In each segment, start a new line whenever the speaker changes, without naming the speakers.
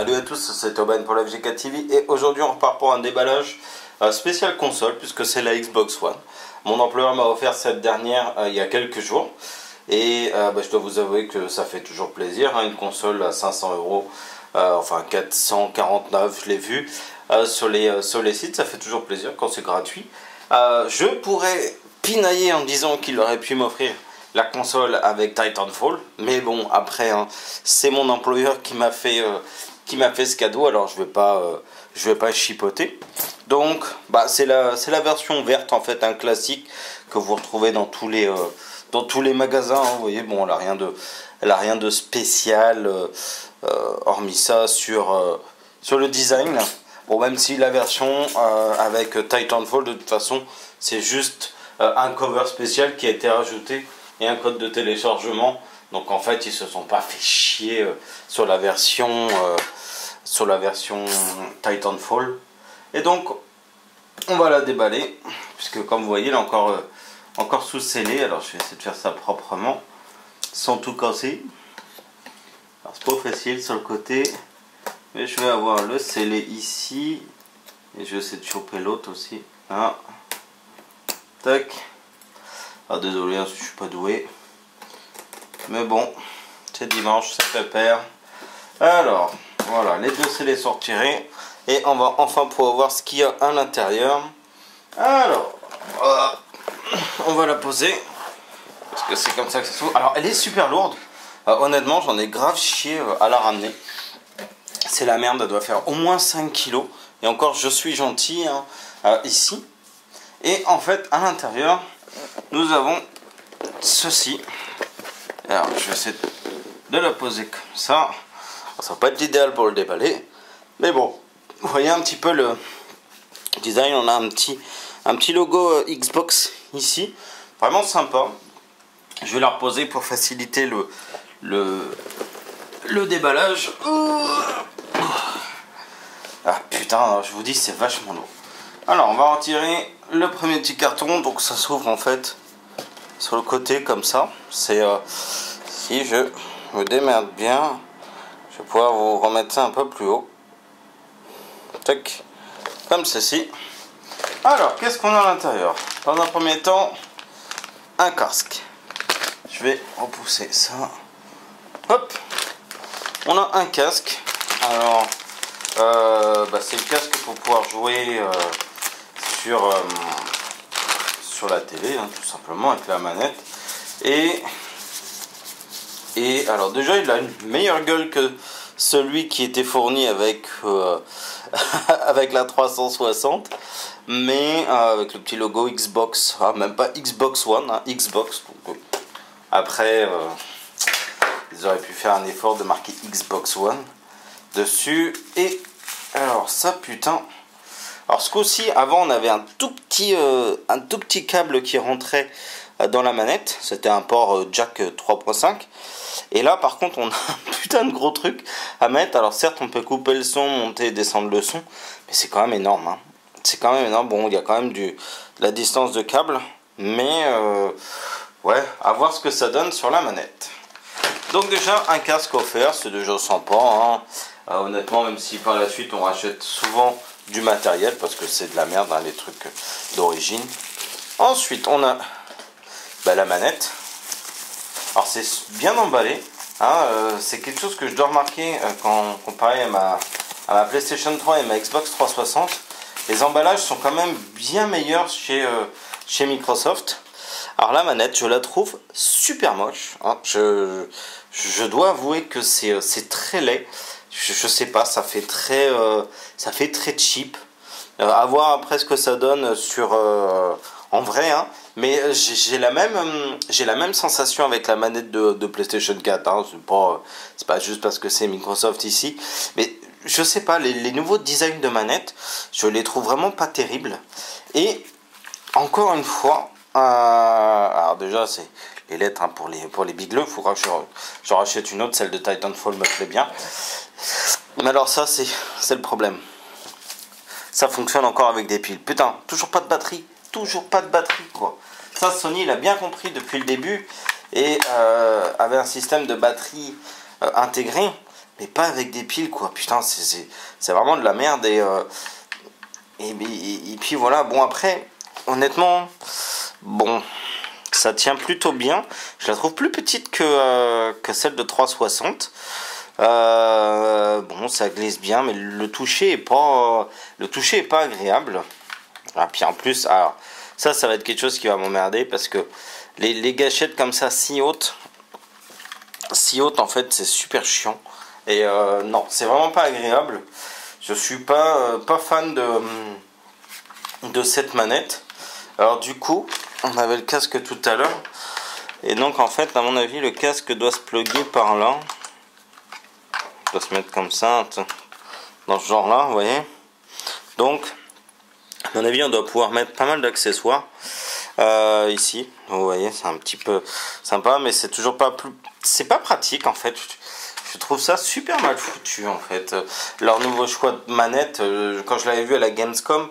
Salut à tous, c'est Aubin pour la FGK TV et aujourd'hui on repart pour un déballage spécial console puisque c'est la Xbox One. Mon employeur m'a offert cette dernière il y a quelques jours et je dois vous avouer que ça fait toujours plaisir, hein, une console à 500 €, enfin 449 je l'ai vu sur les sites, ça fait toujours plaisir quand c'est gratuit. Je pourrais pinailler en disant qu'il aurait pu m'offrir la console avec Titanfall, mais bon après hein, c'est mon employeur qui m'a fait ce cadeau, alors je vais pas chipoter. Donc c'est la version verte en fait, un classique que vous retrouvez dans tous les magasins, hein, vous voyez. Bon, elle a rien de spécial hormis ça sur le design. Bon, même si la version avec Titanfall de toute façon c'est juste un cover spécial qui a été rajouté et un code de téléchargement. Donc en fait ils se sont pas fait chier sur la version Titanfall. Et donc on va la déballer puisque comme vous voyez elle est encore sous scellé. Alors je vais essayer de faire ça proprement sans tout casser. Alors c'est pas facile sur le côté, mais je vais avoir le scellé ici et je vais essayer de choper l'autre aussi. Ah. Tac. Ah désolé hein, je suis pas doué, mais bon c'est dimanche, c'est pépère. Alors voilà, les deux scellés sont retirés et on va enfin pouvoir voir ce qu'il y a à l'intérieur. Alors on va la poser parce que c'est comme ça que ça s'ouvre. Alors elle est super lourde, honnêtement j'en ai grave chié à la ramener. C'est la merde, elle doit faire au moins 5 kg et encore je suis gentil hein, ici. Et en fait à l'intérieur nous avons ceci. Alors je vais essayer de la poser comme ça. Ça va pas être l'idéal pour le déballer, mais bon, vous voyez un petit peu le design. On a un petit logo Xbox ici, vraiment sympa. Je vais la reposer pour faciliter le déballage. Ah putain, je vous dis c'est vachement lourd. Alors on va retirer le premier petit carton. Donc ça s'ouvre en fait sur le côté comme ça. C'est si je me démerde bien, je vais pouvoir vous remettre ça un peu plus haut. Tac, comme ceci. Alors qu'est-ce qu'on a à l'intérieur? Dans un premier temps, un casque. Je vais repousser ça. Hop, on a un casque. Alors c'est le casque pour pouvoir jouer sur la télé, hein, tout simplement avec la manette. Et alors déjà il a une meilleure gueule que celui qui était fourni avec avec la 360, mais avec le petit logo Xbox, même pas Xbox One, hein, Xbox. Donc, après ils auraient pu faire un effort de marquer Xbox One dessus. Et alors ça putain. Alors ce coup-ci, avant on avait un tout petit câble qui rentrait dans la manette. C'était un port jack 3.5. Et là par contre on a un putain de gros truc à mettre. Alors certes on peut couper le son, monter et descendre le son, mais c'est quand même énorme, hein. C'est quand même énorme. Bon, il y a quand même de la distance de câble, mais ouais, à voir ce que ça donne sur la manette. Donc déjà un casque offert, c'est déjà sympa, hein. Honnêtement, même si par la suite on rachète souvent du matériel parce que c'est de la merde, hein, les trucs d'origine. Ensuite on a la manette. Alors c'est bien emballé, hein, c'est quelque chose que je dois remarquer quand comparé à ma PlayStation 3 et ma Xbox 360. Les emballages sont quand même bien meilleurs chez Microsoft. Alors la manette, je la trouve super moche, hein. Je dois avouer que c'est très laid. Je sais pas, ça fait très cheap. À voir après ce que ça donne en vrai, hein. Mais j'ai la même sensation avec la manette de PlayStation 4, hein. C'est pas juste parce que c'est Microsoft ici, mais je sais pas, les nouveaux designs de manettes, je les trouve vraiment pas terribles. Et encore une fois, alors déjà c'est les lettres, hein, pour les bigleux. Il faudra que je rachète une autre, celle de Titanfall me plaît bien. Mais alors ça c'est le problème. Ça fonctionne encore avec des piles. Putain, toujours pas de batterie. Toujours pas de batterie, quoi. Ça, Sony l'a bien compris depuis le début et avait un système de batterie intégré. mais pas avec des piles quoi. Putain, c'est vraiment de la merde. Et puis voilà, bon après, honnêtement, bon, ça tient plutôt bien. Je la trouve plus petite que celle de 360. Bon, ça glisse bien, mais le toucher est pas agréable. Ah, puis en plus, alors ça va être quelque chose qui va m'emmerder parce que les gâchettes comme ça si hautes en fait, c'est super chiant. Et non, c'est vraiment pas agréable. Je suis pas fan de cette manette. Alors du coup, on avait le casque tout à l'heure. Et donc en fait, à mon avis, le casque doit se plugger par là. Il doit se mettre comme ça, dans ce genre là, vous voyez. Donc, à mon avis, on doit pouvoir mettre pas mal d'accessoires. Ici, vous voyez, c'est un petit peu sympa, mais c'est toujours pas plus... C'est pas pratique en fait. Je trouve ça super mal foutu en fait. Leur nouveau choix de manette, quand je l'avais vu à la Gamescom,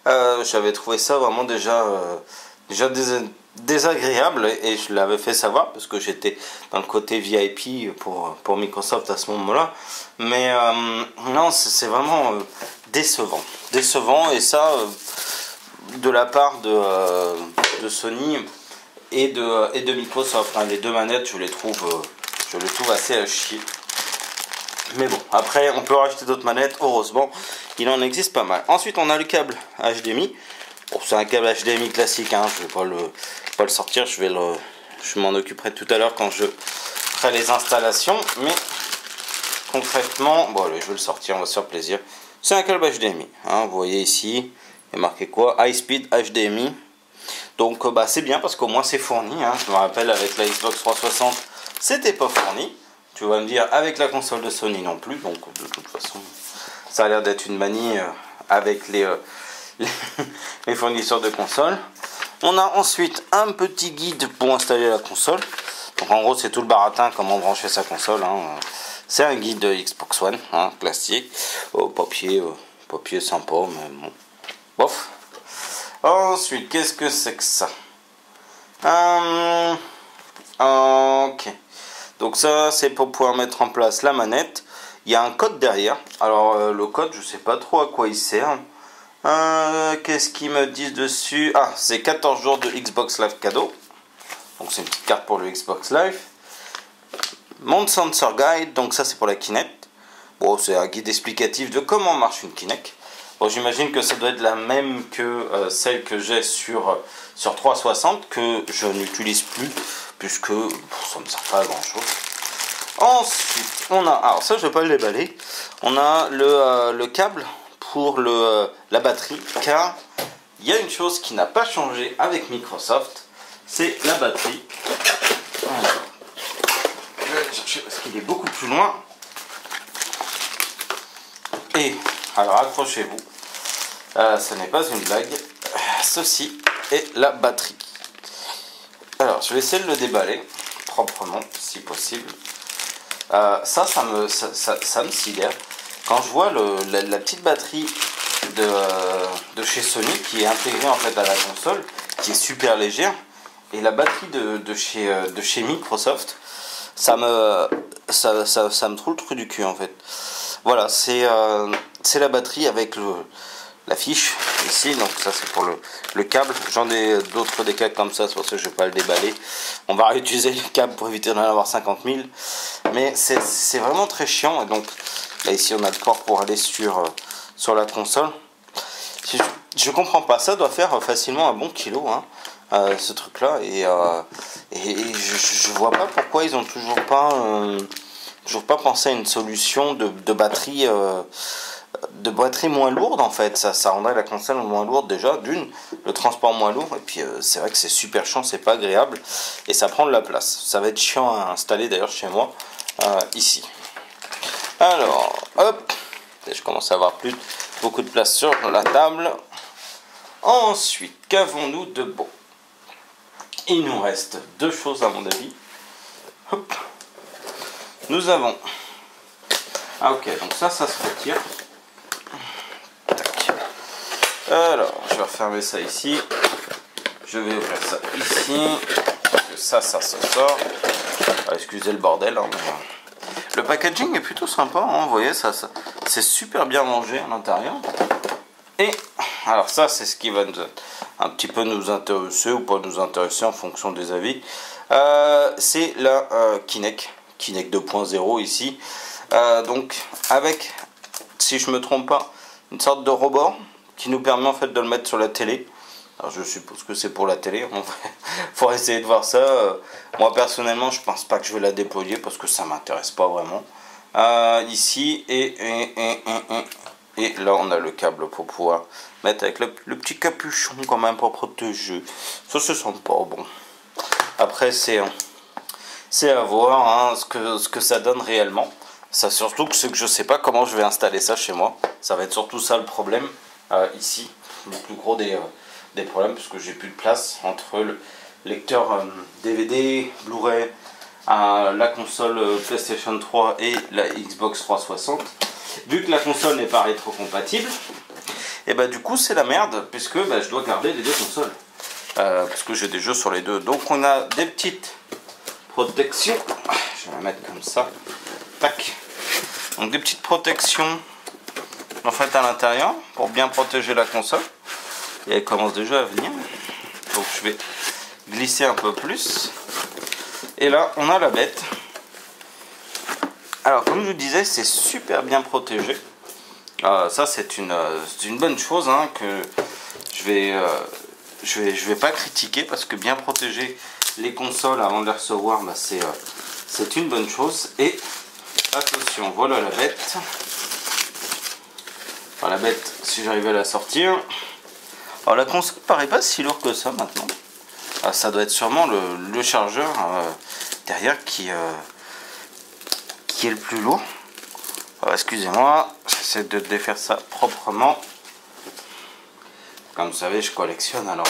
j'avais trouvé ça vraiment déjà désagréable et je l'avais fait savoir parce que j'étais dans le côté VIP pour Microsoft à ce moment-là. Mais non, c'est vraiment décevant et ça de la part de Sony et de Microsoft. Hein. Les deux manettes, je les trouve assez à chier. Mais bon, après on peut racheter d'autres manettes, heureusement, il en existe pas mal. Ensuite on a le câble HDMI. Bon, c'est un câble HDMI classique, hein. Je vais pas le sortir, je m'en occuperai tout à l'heure quand je ferai les installations. Mais concrètement, bon allez, je vais le sortir, on va se faire plaisir. C'est un câble HDMI, hein. Vous voyez ici, il est marqué quoi? High Speed HDMI. Donc bah, c'est bien parce qu'au moins c'est fourni, hein. Je me rappelle avec la Xbox 360, c'était pas fourni. Tu vas me dire, avec la console de Sony non plus, donc de toute façon, ça a l'air d'être une manie avec les fournisseurs de consoles. On a ensuite un petit guide pour installer la console. Donc en gros, c'est tout le baratin, comment brancher sa console. Hein. C'est un guide de Xbox One, hein, classique, papier sympa, mais bon, bof. Ensuite, qu'est-ce que c'est que ça? Ok. Donc ça, c'est pour pouvoir mettre en place la manette. Il y a un code derrière. Alors le code, je sais pas trop à quoi il sert. Qu'est-ce qu'ils me disent dessus? Ah, c'est 14 jours de Xbox Live cadeau. Donc c'est une petite carte pour le Xbox Live. Mon Sensor Guide, donc ça c'est pour la Kinect. Bon, c'est un guide explicatif de comment marche une Kinect. Bon, j'imagine que ça doit être la même que celle que j'ai sur 360, que je n'utilise plus, puisque ça ne me sert pas à grand chose. Ensuite, on a, alors ça je vais pas le déballer, on a le câble pour la batterie, car il y a une chose qui n'a pas changé avec Microsoft, c'est la batterie. Alors, je vais le chercher parce qu'il est beaucoup plus loin. Et, alors accrochez-vous, ce n'est pas une blague, ceci est la batterie. Alors, je vais essayer de le déballer proprement, si possible. Ça me sidère. Quand je vois la petite batterie de chez Sony qui est intégrée en fait à la console, qui est super légère, et la batterie de chez Microsoft, ça me trouve le truc du cul en fait. Voilà, c'est la batterie avec la fiche ici, donc ça c'est pour le câble. J'en ai d'autres des câbles comme ça, c'est pour ça que je ne vais pas le déballer. On va réutiliser les câbles pour éviter d'en avoir 50 000, mais c'est vraiment très chiant. Et donc là ici on a le port pour aller sur la console. Je comprends pas, ça doit faire facilement un bon kilo, hein, ce truc là, et je vois pas pourquoi ils ont toujours pas pensé à une solution de batterie moins lourde en fait. Ça rendrait la console moins lourde déjà, le transport moins lourd, et puis c'est vrai que c'est super chiant, c'est pas agréable et ça prend de la place. Ça va être chiant à installer d'ailleurs chez moi, ici. Alors hop, je commence à avoir beaucoup de place sur la table. Ensuite, qu'avons-nous de beau? Il nous reste deux choses à mon avis. Hop. Nous avons, ah ok, donc ça se retire. Tac. Alors, je vais refermer ça ici. Je vais ouvrir ça ici. Ça se sort. Ah, excusez le bordel. Hein, Le packaging est plutôt sympa, hein, vous voyez, ça c'est super bien rangé à l'intérieur. Et alors ça, c'est ce qui va un petit peu nous intéresser ou pas nous intéresser en fonction des avis. C'est la Kinect 2.0 ici. Donc avec, si je me trompe pas, une sorte de rebord qui nous permet en fait de le mettre sur la télé. Alors je suppose que c'est pour la télé, il faut essayer de voir ça. Moi personnellement je pense pas que je vais la déployer parce que ça m'intéresse pas vraiment. Ici et là on a le câble pour pouvoir mettre avec le petit capuchon quand même pour protéger. Ça se sent pas bon. Après c'est à voir hein, ce que ça donne réellement. Ça surtout que je sais pas comment je vais installer ça chez moi. Ça va être surtout ça le problème ici. Le plus gros des problèmes puisque j'ai plus de place entre le lecteur DVD, Blu-ray, la console PlayStation 3 et la Xbox 360. Vu que la console n'est pas rétro-compatible, et bah du coup c'est la merde puisque je dois garder les deux consoles. Parce que j'ai des jeux sur les deux. Donc on a des petites protections. Je vais la mettre comme ça. Tac. Donc des petites protections en fait à l'intérieur pour bien protéger la console. Et elle commence déjà à venir. Donc je vais glisser un peu plus. Et là on a la bête. Alors comme je vous disais, c'est super bien protégé. Ça c'est une bonne chose hein, que je vais pas critiquer parce que bien protéger les consoles avant de les recevoir, c'est une bonne chose. Et attention, voilà la bête. Enfin, la bête, si j'arrivais à la sortir. Alors la console paraît pas si lourde que ça maintenant. Ça doit être sûrement le chargeur derrière qui est le plus lourd. Excusez-moi, j'essaie de défaire ça proprement. Comme vous savez, je collectionne, alors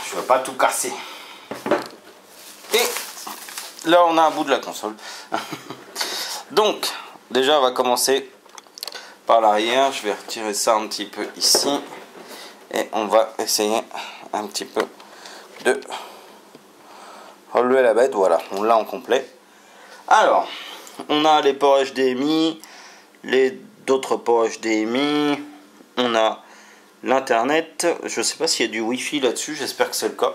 je ne veux pas tout casser. Et là, on a un bout de la console. Donc, déjà, on va commencer par l'arrière. Je vais retirer ça un petit peu ici. Et on va essayer un petit peu de relever la bête. Voilà, on l'a en complet. Alors, on a les ports HDMI, d'autres ports HDMI, on a l'internet. Je sais pas s'il y a du wifi là-dessus, j'espère que c'est le cas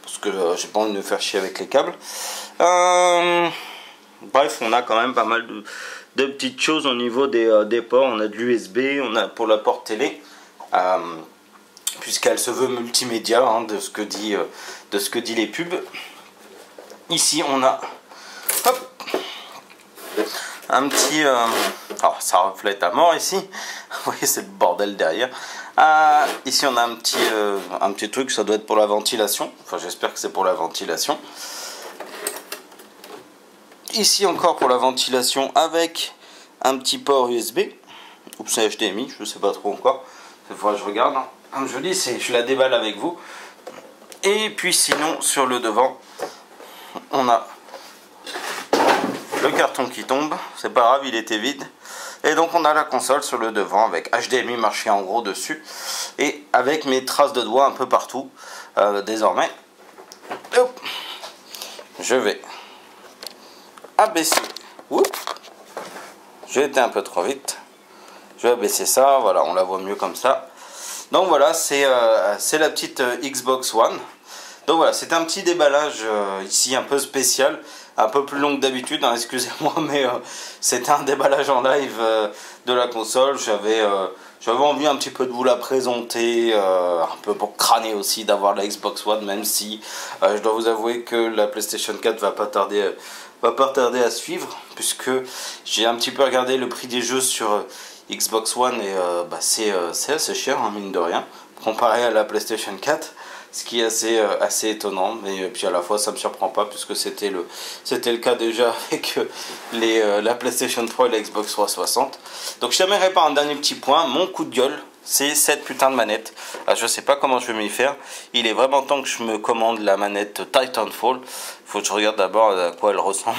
parce que j'ai pas envie de me faire chier avec les câbles. Bref, on a quand même pas mal de petites choses au niveau des ports. On a de l'USB, on a pour la porte télé puisqu'elle se veut multimédia hein, de ce que dit les pubs. Ici on a un petit alors ça reflète à mort ici. Vous voyez, c'est le bordel derrière. Ici on a un petit truc, ça doit être pour la ventilation. Enfin j'espère que c'est pour la ventilation. Ici encore pour la ventilation avec un petit port USB. Ou c'est HDMI, je sais pas trop encore. Cette fois je regarde. Comme je dis, je la déballe avec vous. Et puis sinon sur le devant, on a le carton qui tombe. C'est pas grave, il était vide. Et donc on a la console sur le devant avec HDMI marqué en gros dessus. Et avec mes traces de doigts un peu partout désormais. Hop. Je vais abaisser. Oups. J'ai été un peu trop vite. Je vais abaisser ça. Voilà, on la voit mieux comme ça. Donc voilà, c'est la petite Xbox One. Donc voilà, c'est un petit déballage ici un peu spécial. Un peu plus long que d'habitude, hein, excusez-moi, mais c'était un déballage en live de la console. J'avais envie un petit peu de vous la présenter, un peu pour crâner aussi d'avoir la Xbox One, même si je dois vous avouer que la PlayStation 4 va pas tarder à suivre, puisque j'ai un petit peu regardé le prix des jeux sur Xbox One et c'est assez cher, hein, mine de rien, comparé à la PlayStation 4. Ce qui est assez étonnant, mais puis à la fois ça me surprend pas puisque c'était le cas déjà avec la PlayStation 3 et la Xbox 360. Donc je terminerai par un dernier petit point, mon coup de gueule, c'est cette putain de manette. Je sais pas comment je vais m'y faire, il est vraiment temps que je me commande la manette Titanfall. Faut que je regarde d'abord à quoi elle ressemble,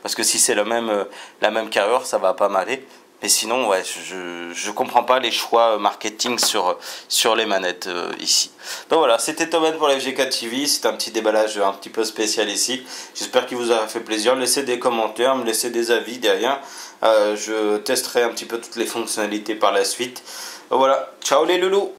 parce que si c'est la même carrure, ça va pas m'aller. Mais sinon, ouais, je comprends pas les choix marketing sur les manettes ici. Donc voilà, c'était Thomas pour la FGK TV. C'est un petit déballage un petit peu spécial ici. J'espère qu'il vous a fait plaisir. Laissez des commentaires, me laissez des avis derrière. Je testerai un petit peu toutes les fonctionnalités par la suite. Donc voilà, ciao les loulous!